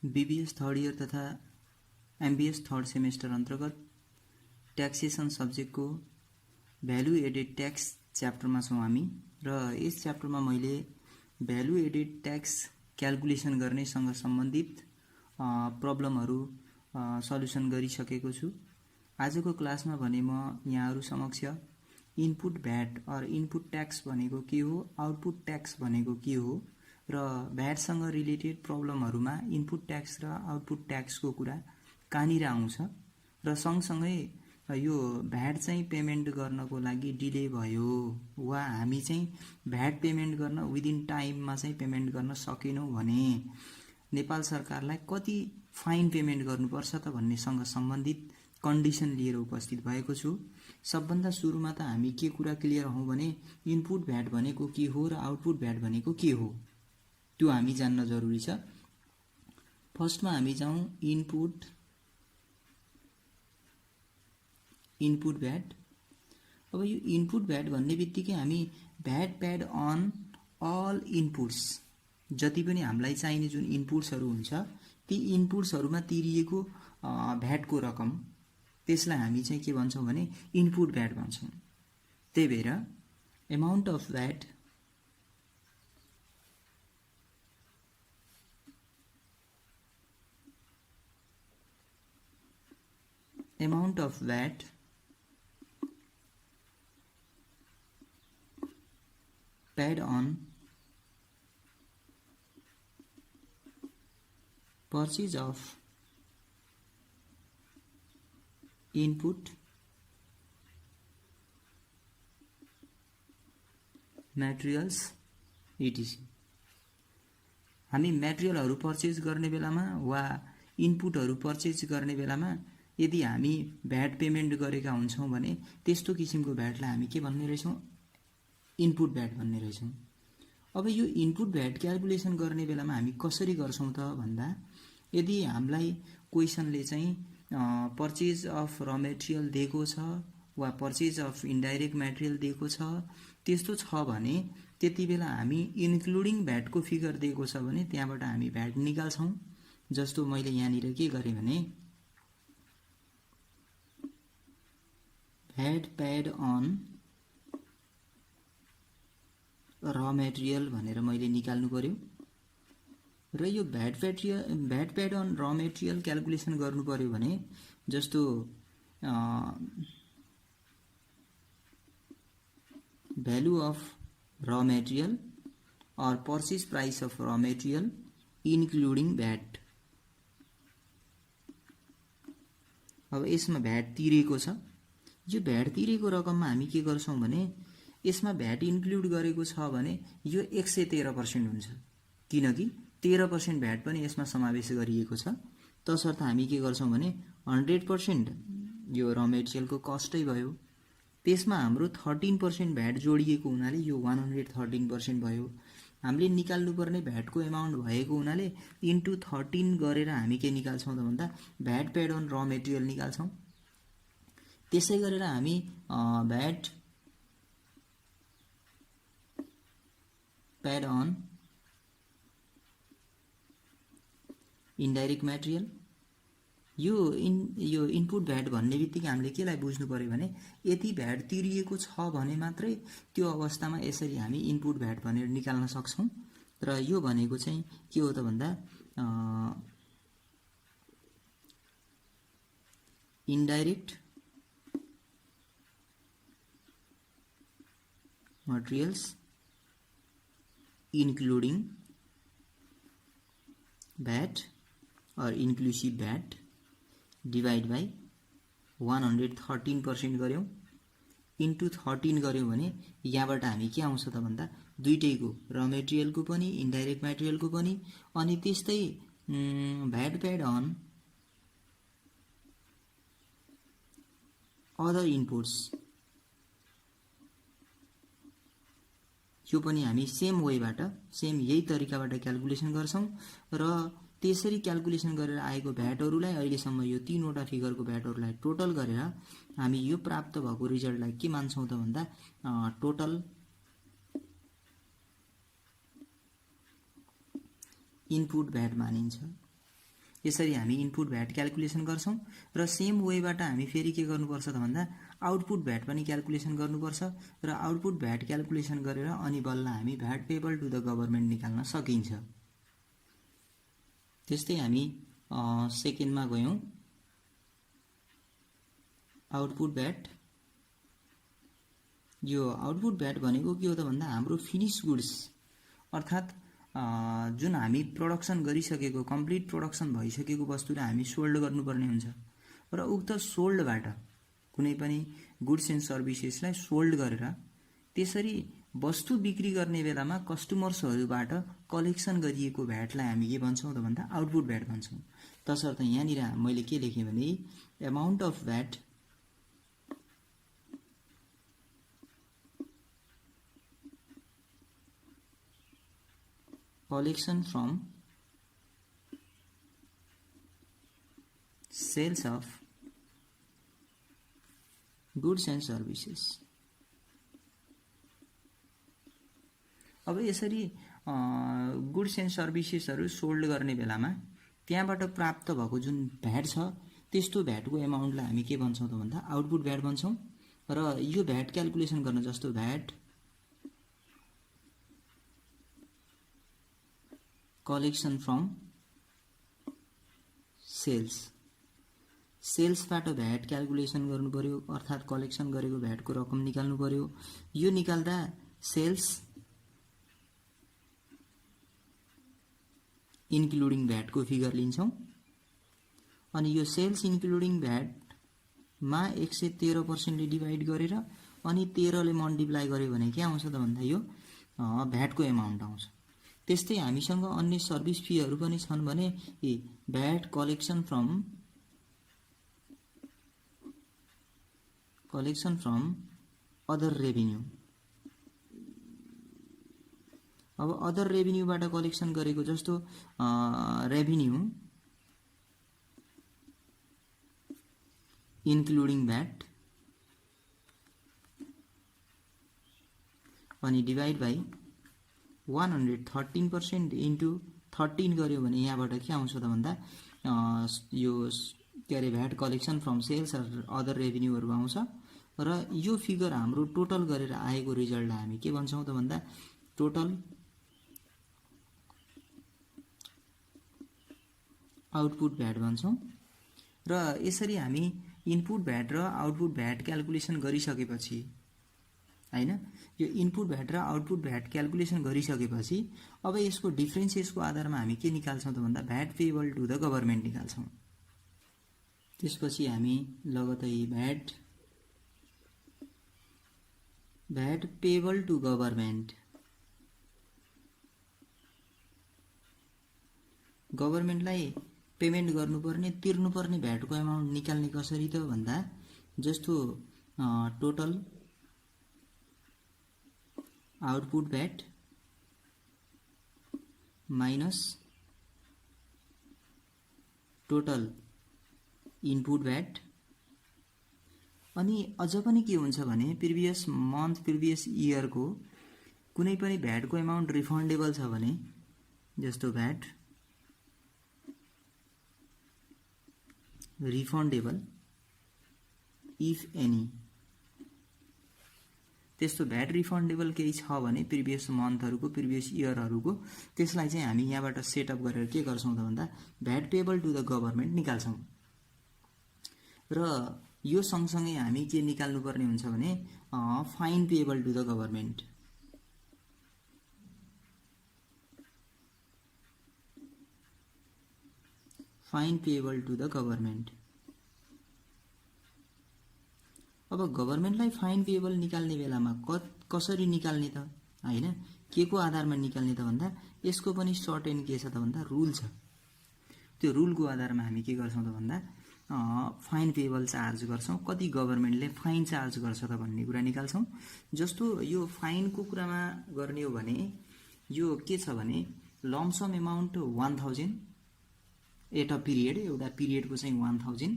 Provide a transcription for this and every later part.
BBS third year तथा MBS third semester अंतर्गत taxation सब्जेक्टको भ्यालु एडेड ट्याक्स च्याप्टरमा छौँ हामी र यस च्याप्टरमा मैले भ्यालु एडेड ट्याक्स क्याल्कुलेसन गर्नेसँग सम्बन्धित प्रब्लमहरू सल्युसन गरिसकेको छु। आजको क्लासमा भने म यहाँहरू समक्ष इनपुट भ्याट और इनपुट ट्याक्स भनेको के हो, आउटपुट ट्याक्स भनेको के हो र भ्याटसँग रिलेटेड प्रब्लमहरुमा इनपुट ट्याक्स र आउटपुट ट्याक्सको कुरा कहाँनिर आउँछ र सँगसँगै यो भ्याट चाहिँ पेमेन्ट गर्नको लागि डिले भयो वा हामी चाहिँ भ्याट पेमेन्ट गर्न विदिन टाइममा चाहिँ पेमेन्ट गर्न सकेनौं भने नेपाल सरकारलाई कति फाइन पेमेन्ट गर्नुपर्छ त भन्नेसँग सम्बन्धित कन्डिसन लिएर उपस्थित भएको छु। सबभन्दा सुरुमा त हामी के कुरा क्लियर हौं भने इनपुट भ्याट भनेको के हो र आउटपुट भ्याट भनेको के हो त्यो हामी जान्न जरुरी छ। फर्स्टमा हामी जाउँ इनपुट भ्याट। अब यो इनपुट भ्याट भन्ने बित्तिकै हामी VAT paid on all inputs जति पनि हामीलाई चाहिने जुन इनपुट्सहरु हुन्छ ती इनपुट्सहरुमा तिरिएको भ्याटको रकम त्यसलाई हामी चाहिँ के भन्छौं भने इनपुट भ्याट भन्छौं। त्यही भएर amount of VAT paid on purchase of input materials etc। हामी मटेरियलहरु पर्चेज गर्ने बेलामा वा इनपुटहरु पर्चेज गर्ने बेलामा यदि हामी भ्याट पेमेन्ट गरेका हुन्छौं भने त्यस्तो किसिमको भ्याटलाई हामी के भन्ने रहेछौं इनपुट भ्याट भन्ने रहेछौं। अब यो इनपुट भ्याट क्याल्कुलेसन गर्ने बेलामा हामी कसरी गर्छौं त भन्दा यदि हामीलाई क्वेशनले चाहिँ पर्चेज अफ र मटेरियल दिएको छ वा पर्चेज अफ इन्डाइरेक्ट मटेरियल दिएको छ त्यस्तो छ भने त्यतिबेला हामी इन्क्लुडिङ भ्याटको फिगर दिएको छ भने त्यहाँबाट हामी भ्याट निकाल्छौं। जस्तो मैले यहाँनिर के गरे भने VAT paid on raw material भनेर मैले निकाल्नु पर्यो र यो VAT paid on raw material calculation गर्नु पर्यो भने जस्तो भ्यालु अफ र मटेरियल और पर्चेज प्राइस अफ र मटेरियल इन्क्लुडिङ भ्याट। अब यसमा भ्याट तिरेको छ, यो भ्याट तिरेको रकममा हामी के गर्छौं भने यसमा भ्याट इन्क्लुड गरेको छ भने यो 113% हुन्छ किनकि 13% भ्याट पनि यसमा समावेश गरिएको छ। तसर्थ हामी के गर्छौं भने 100% यो र मटेरियलको कस्टै भयो त्यसमा हाम्रो 13% भ्याट जोडिएको हुनाले यो 113% भयो। हामीले निकाल्नु पर्ने भ्याटको अमाउन्ट भएको हुनाले इन्टु 13 गरेर हामी के निकाल्छौं त भन्दा VAT paid on raw material निकाल्छौं। त्यसै गरेर हामी VAT paid on indirect material यो इनपुट भ्याट भन्ने बित्तिकै हामीले केलाई बुझ्नु पर्यो भने यदि भ्याट तिरिएको छ भने मात्रै त्यो अवस्थामा यसरी हामी इनपुट भ्याट भनेर निकाल्न सक्छौं। र यो भनेको चाहिँ के हो त भन्दा indirect materials including VAT or inclusive VAT divide by 113% गर्यौं इन्टु 13 गर्यौं भने यहाँबाट हामी के आउँछ त भन्दा दुईटैको र मटेरियलको पनि इन्डाइरेक्ट मटेरियलको पनि अनि त्यस्तै VAT paid on other inputs यो पनि हामी सेम वेबाट सेम यही तरिकाबाट क्याल्कुलेसन गर्छौं र त्यसरी क्याल्कुलेसन गरेर आएको भ्याटहरुलाई अहिलेसम्म यो तीनवटा फिगरको भ्याटहरुलाई टोटल गरेर हामी यो प्राप्त भएको रिजल्टलाई के मान्छौं त भन्दा टोटल इनपुट भ्याट मानिन्छ। यसरी हामी इनपुट भ्याट क्याल्कुलेसन गर्छौं र सेम वेबाट हामी फेरि के गर्नुपर्छ त भन्दा आउटपुट भ्याट पनि क्याल्कुलेसन गर्नुपर्छ र आउटपुट भ्याट क्याल्कुलेसन गरेर अनि बल्ल हामी VAT payable to the government निकाल्न सकिन्छ। त्यस्तै हामी सेकेन्डमा गयौं। आउटपुट भ्याट, यो आउटपुट भ्याट भनेको के हो त भन्दा हाम्रो फिनिश गुड्स अर्थात् जुन हामी प्रोडक्सन गरिसकेको कम्प्लिट प्रोडक्सन भइसकेको वस्तुलाई हामी सोल्ड गर्नुपर्ने हुन्छ र उक्त सोल्डबाट कुनै पनि गुड्स एन्ड सर्भिसेसलाई सोल्ड गरेर त्यसरी वस्तु बिक्री गर्ने बेलामा कस्टमर्सहरूबाट कलेक्सन गरिएको भ्याटलाई हामी के भन्छौं त भन्दा आउटपुट भ्याट भन्छौं। तसर्थ यहाँनिर मैले के लेखेँ भने amount of VAT collection from sales of goods and services। अब यसरी गुड्स एन्ड सर्भिसेसहरु सोल्ड गर्ने बेलामा त्यहाँबाट प्राप्त भएको जुन भ्याट छ त्यस्तो भ्याटको एमाउन्टलाई हामी के भन्छौं त भन्दा आउटपुट भ्याट भन्छौं र यो भ्याट क्याल्कुलेसन गर्न जस्तो भ्याट कलेक्सन फ्रम सेल्स, सेल्सबाट भ्याट क्याल्कुलेसन गर्नु पर्यो अर्थात् कलेक्सन गरेको भ्याटको रकम निकाल्नु पर्यो। यो निकाल्दा सेल्स इन्क्लुडिङ भ्याटको फिगर लिन्छौं अनि यो सेल्स इन्क्लुडिङ भ्याट मा 113% ले डिवाइड गरेर अनि 13 ले मल्टिप्लाई गर्यो भने के आउँछ त भन्दा यो भ्याटको एमाउन्ट आउँछ। त्यस्तै हामीसँग अन्य सर्भिस फीहरु पनि छन् भने VAT collection from other revenue. अब अदर रेभिन्यूबाट कलेक्सन गरेको जस्तो रेभिन्यू इन्क्लुडिङ भ्याट अनि डिवाइड बाइ 113% इन्टु 13 गर्यो भने यहाँबाट के आउँछ त भन्दा यो के अरे VAT collection from sales other रेभिन्यूहरु आउँछ र यो फिगर हाम्रो टोटल गरेर आएको रिजल्टलाई हामी के भन्छौं त भन्दा टोटल आउटपुट भ्याट भन्छौं। र यसरी हामी इनपुट भ्याट र आउटपुट भ्याट क्याल्कुलेसन गरिसकेपछि हैन यो इनपुट भ्याट र आउटपुट भ्याट क्याल्कुलेसन गरिसकेपछि अब यसको डिफरेन्सेसको आधारमा हामी के निकाल्छौं त भन्दा VAT payable to the government निकाल्छौं। त्यसपछि हामी लगतै भ्याट पेबल टु गभर्नमेन्टलाई पेमेन्ट गर्नुपर्ने तिर्नुपर्ने भ्याटको एमाउन्ट निकाल्ने कसरी त भन्दा जस्तो total output VAT minus total input VAT अनि अझ पनि के हुन्छ भने प्रिभियस मन्थ प्रिभियस इयरको कुनै पनि भ्याटको एमाउन्ट रिफन्डेबल छ भने जस्तो भ्याट रिफन्डेबल इफ एनी, त्यस्तो भ्याट रिफन्डेबल केही छ भने प्रिभियस मन्थहरुको प्रिभियस इयरहरुको त्यसलाई चाहिँ हामी यहाँबाट सेटअप गरेर के गर्छौं त भन्दा VAT payable to the government निकाल्छौं। र यो सँगसँगै हामी के निकाल्नु पर्ने हुन्छ भने fine payable to the government. Fine payable to the government. अब गभर्नमेन्टलाई फाइन पेबल निकाल्ने बेलामा कसरी निकाल्ने त हैन के को आधारमा निकाल्ने त भन्दा यसको पनि सर्ट एन्ड के छ त भन्दा रुल छ। त्यो रुलको आधारमा हामी के गर्छौं त भन्दा फाइन पेबल चार्ज गर्छौं, कति गभर्नमेन्टले फाइन चार्ज गर्छ त भन्ने कुरा निकाल्छौं। जस्तो यो फाइनको कुरामा गर्ने हो भने यो के छ भने लम्सम एमाउन्ट 1000 एट अ पिरियड, एउटा पिरियडको चाहिँ 1000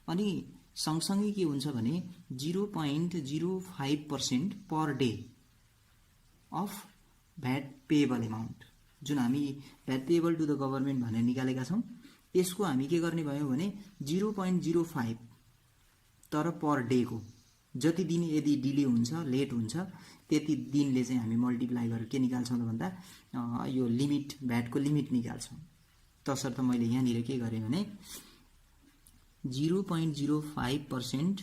अनि सँगसँगै के हुन्छ भने 0.05% per day of VAT payable amount जुन हामी VAT payable to the government भनेर निकालेका छौं यसको हामी के गर्ने भयो भने 0.05 तर पर डेको जति दिन यदि डिले हुन्छ लेट हुन्छ त्यति दिनले चाहिँ हामी मल्टिप्लाई गरेर के निकाल्छौँ त भन्दा यो लिमिट भ्याटको लिमिट निकाल्छौँ। तसर्थ मैले यहाँनिर के गरेँ भने 0.05%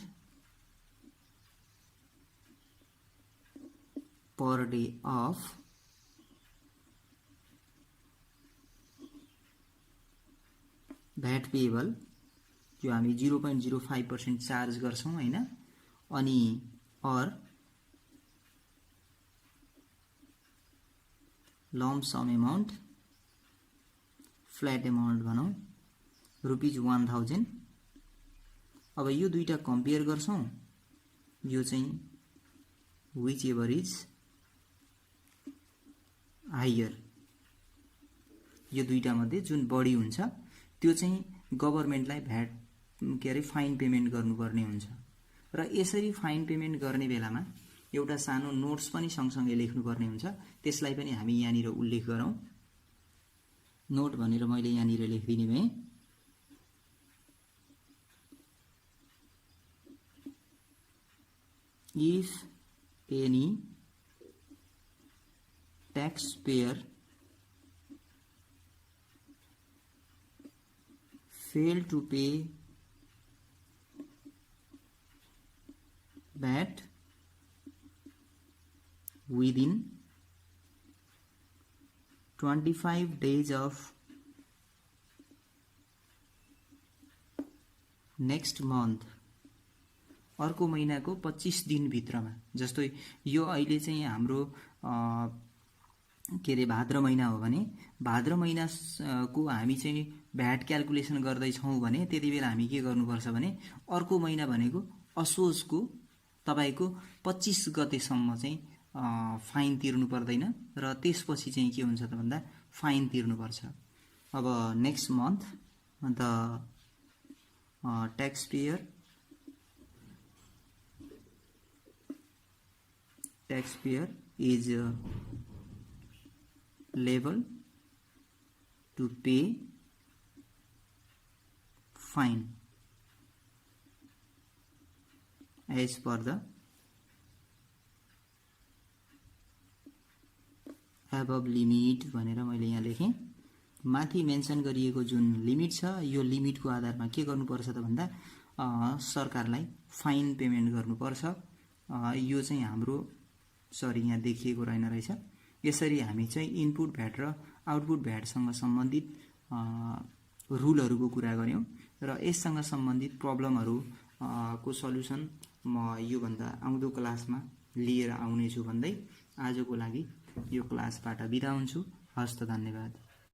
per day of VAT payable, यो हामी 0.05% चार्ज गर्छौँ हैन, अनि or lump sum amount flat amount भनौँ ₹1000। अब यो दुईटा कम्पेयर गर्छौँ, यो चाहिँ विच एभर इज हायर, यो दुईटा मध्ये जुन बढी हुन्छ त्यो चाहिँ गभर्नमेन्टलाई भ्याट के अरे फाइन पेमेन्ट गर्नुपर्ने हुन्छ। र यसरी फाइन पेमेन्ट गर्ने बेलामा एउटा सानो नोट्स पनि सँगसँगै लेख्नुपर्ने हुन्छ, त्यसलाई पनि हामी यहाँनिर उल्लेख गरौँ। नोट भनेर मैले यहाँनिर लेखिदिने भएँ। If any taxpayer fail to pay VAT within 25 days of next month, अर्को महिनाको 25 दिन भित्रमा, जस्तो यो अहिले चाहिँ हाम्रो के अरे भाद्र महिना हो भने भाद्र महिनाको हामी चाहिँ भ्याट क्याल्कुलेसन गर्दैछौँ भने त्यति बेला हामी के गर्नुपर्छ भने अर्को महिना भनेको असोजको तपाईको 25 गतेसम्म चाहिँ फाइन तिर्नु पर्दैन र त्यसपछि चाहिँ के हुन्छ त भन्दा फाइन तिर्नुपर्छ। अब next month the taxpayer is liable to pay fine as per the above limit भनेर मैले यहाँ लेखेँ। माथि मेन्सन गरिएको जुन लिमिट छ यो लिमिटको आधारमा के गर्नुपर्छ त भन्दा सरकारलाई फाइन पेमेन्ट गर्नुपर्छ। यो चाहिँ हाम्रो यहाँ देखिएको रहेन रहेछ। यसरी हामी चाहिँ इनपुट भ्याट र आउटपुट भ्याटसँग सम्बन्धित रुलहरूको कुरा गर्यौं र यससँग सम्बन्धित प्रब्लमहरू को सल्युसन म योभन्दा आउँदो क्लासमा लिएर आउनेछु भन्दै आजको लागि यो क्लासबाट बिदा हुन्छु। हस्त, धन्यवाद।